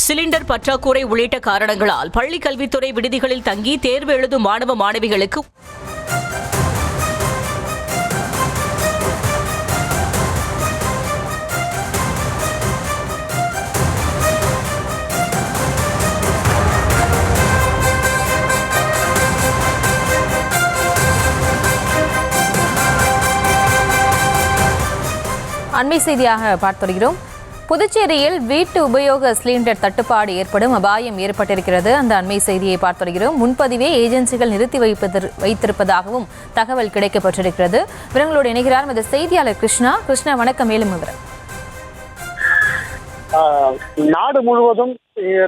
Cylinder பற்றாக்குறை உள்ளிட்ட காரணங்களால் பள்ளி கல்வித்துறை விடுதிகளில் தங்கி தேர்வு எழுதும் மாணவ மாணவிகளுக்கு அண்மை செய்தியாக பார்த்து வருகிறோம். புதுச்சேரியில் வீட்டு உபயோக சிலிண்டர் தட்டுப்பாடு ஏற்படும் அபாயம் ஏற்பட்டிருக்கிறது. அந்த அண்மை செய்தியை பார்த்து வருகிறோம். முன்பதிவே ஏஜென்சிகள் நிறுத்தி வைத்திருப்பதாகவும் தகவல் கிடைக்கப்பட்டிருக்கிறது. விவரங்களோடு இணைகிறார் இந்த செய்தியாளர் கிருஷ்ணா. வணக்கம். மேலும் விவரம். நாடு முழுவதும்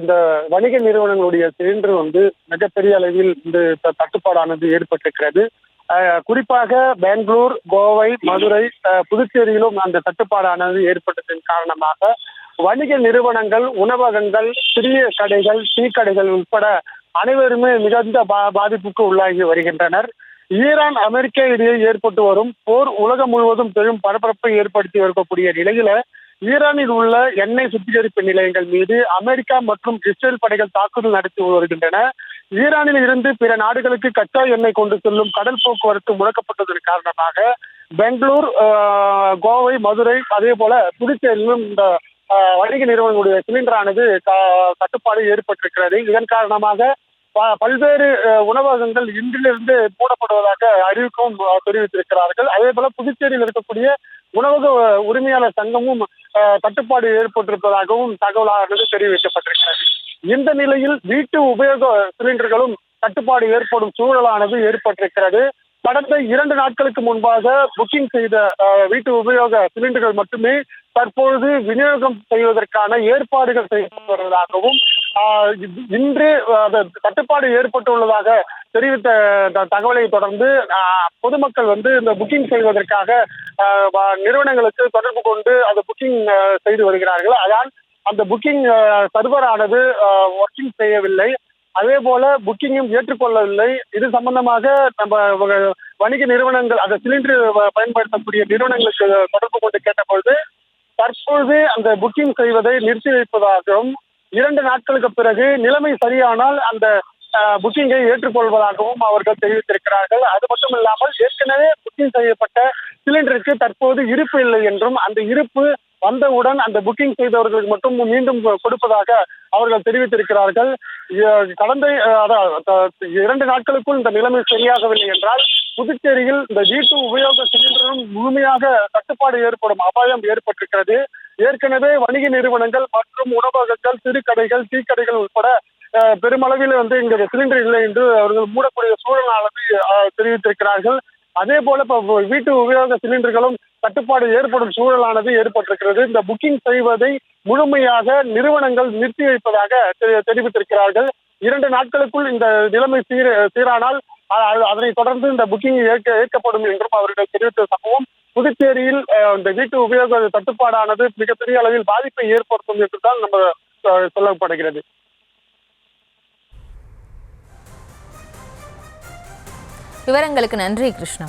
இந்த வணிக நிறுவனங்களுடைய சிலிண்டர் மிகப்பெரிய அளவில் இந்த தட்டுப்பாடானது ஏற்பட்டிருக்கிறது. குறிப்பாக பெங்களூர், கோவை, மதுரை, புதுச்சேரியிலும் அந்த தட்டுப்பாடானது ஏற்பட்டதன் காரணமாக வணிக நிறுவனங்கள், உணவகங்கள், சிறிய கடைகள், டீ கடைகள் உட்பட அனைவருமே மிகுந்த பாதிப்புக்கு உள்ளாகி வருகின்றனர். ஈரான், அமெரிக்கா இடையே ஏற்பட்டு வரும் போர் உலகம் முழுவதும் பெரும் பரபரப்பை ஏற்படுத்தி இருக்கக்கூடிய நிலையில ஈரானில் உள்ள எண்ணெய் சுத்திகரிப்பு நிலையங்கள் மீது அமெரிக்கா மற்றும் இஸ்ரேல் படைகள் தாக்குதல் நடத்தி வருகின்றன. ஈரானில் இருந்து பிற நாடுகளுக்கு கச்சா எண்ணெய் கொண்டு செல்லும் கடல் போக்குவரத்து முடக்கப்பட்டதன் காரணமாக பெங்களூர், கோவை, மதுரை, அதே போல புதுச்சேரியிலும் இந்த வணிக நிறுவனங்களுடைய சிலிண்டரானது தட்டுப்பாடு ஏற்பட்டிருக்கிறது. இதன் காரணமாக பல்வேறு உணவகங்கள் இன்றிலிருந்து மூடப்படுவதாக அறிவிக்கவும் தெரிவித்திருக்கிறார்கள். அதே போல புதுச்சேரியில் இருக்கக்கூடிய உணவக உரிமையாளர் சங்கமும் தட்டுப்பாடு ஏற்பட்டிருப்பதாகவும் தகவலானது தெரிவிக்கப்பட்டிருக்கிறது. இந்த நிலையில் வீட்டு உபயோக சிலிண்டர்களும் தட்டுப்பாடு ஏற்படும் சூழலானது ஏற்பட்டிருக்கிறது. கடந்த 2 நாட்களுக்கு முன்பாக புக்கிங் செய்த வீட்டு உபயோக சிலிண்டர்கள் மட்டுமே தற்பொழுது விநியோகம் செய்வதற்கான ஏற்பாடுகள் செய்யப்பட்டு வருவதாகவும் இன்று தட்டுப்பாடு ஏற்பட்டுள்ளதாக தெரிவித்த தகவலை தொடர்ந்து பொதுமக்கள் இந்த புக்கிங் செய்வதற்காக நிறுவனங்களுக்கு தொடர்பு கொண்டு அந்த புக்கிங் செய்து வருகிறார்கள். அதான் அந்த புக்கிங் சர்வரானது ஒர்க்கிங் செய்யவில்லை. அதே போல புக்கிங்கும் ஏற்றுக்கொள்ளவில்லை. இது சம்பந்தமாக நம்ம வணிக நிறுவனங்கள், அந்த சிலிண்டர் பயன்படுத்தக்கூடிய நிறுவனங்களுக்கு தொடர்பு கொண்டு கேட்டபொழுது தற்பொழுது அந்த புக்கிங் செய்வதை நிறுத்தி வைப்பதாகவும் 2 நாட்களுக்கு பிறகு நிலைமை சரியானால் அந்த புக்கிங்கை ஏற்றுக்கொள்வதாகவும் அவர்கள் தெரிவித்திருக்கிறார்கள். அது மட்டும் இல்லாமல் ஏற்கனவே புக்கிங் செய்யப்பட்ட சிலிண்டருக்கு தற்போது இருப்பு இல்லை என்றும், அந்த இருப்பு வந்தவுடன் அந்த புக்கிங் செய்தவர்களுக்கு மட்டும் மீண்டும் கொடுப்பதாக அவர்கள் தெரிவித்திருக்கிறார்கள். கடந்த 2 நாட்களுக்குள் இந்த நிலைமை சரியாகவில்லை என்றால் புதுச்சேரியில் இந்த வீட்டு உபயோக சிலிண்டரும் முழுமையாக தட்டுப்பாடு ஏற்படும் அபாயம் ஏற்பட்டிருக்கிறது. ஏற்கனவே வணிக நிறுவனங்கள் மற்றும் உணவகங்கள், சிறு கடைகள், டீ கடைகள் உட்பட பெருமளவில் இங்க சிலிண்டர் இல்லை என்று அவர்கள் மூடக்கூடிய சூழலானது தெரிவித்திருக்கிறார்கள். அதே போல இப்ப வீட்டு உபயோக சிலிண்டர்களும் தட்டுப்பாடு ஏற்படும் சூழலானது ஏற்பட்டிருக்கிறது. இந்த புக்கிங் செய்வதை முழுமையாக நிறுவனங்கள் நிறுத்தி வைப்பதாக தெரிவித்திருக்கிறார்கள். 2 நாட்களுக்குள் இந்த நிலைமை சீரானால் அதனை தொடர்ந்து இந்த புக்கிங் ஏற்கப்படும் என்றும் அவர்கள் தெரிவித்த சம்பவம் புதுச்சேரியில் இந்த வீட்டு உபயோக தட்டுப்பாடானது மிகப்பெரிய அளவில் பாதிப்பை ஏற்படுத்தும் என்றுதான் நம்ம சொல்லப்படுகிறது. விவரங்களுக்கு நன்றி கிருஷ்ணா.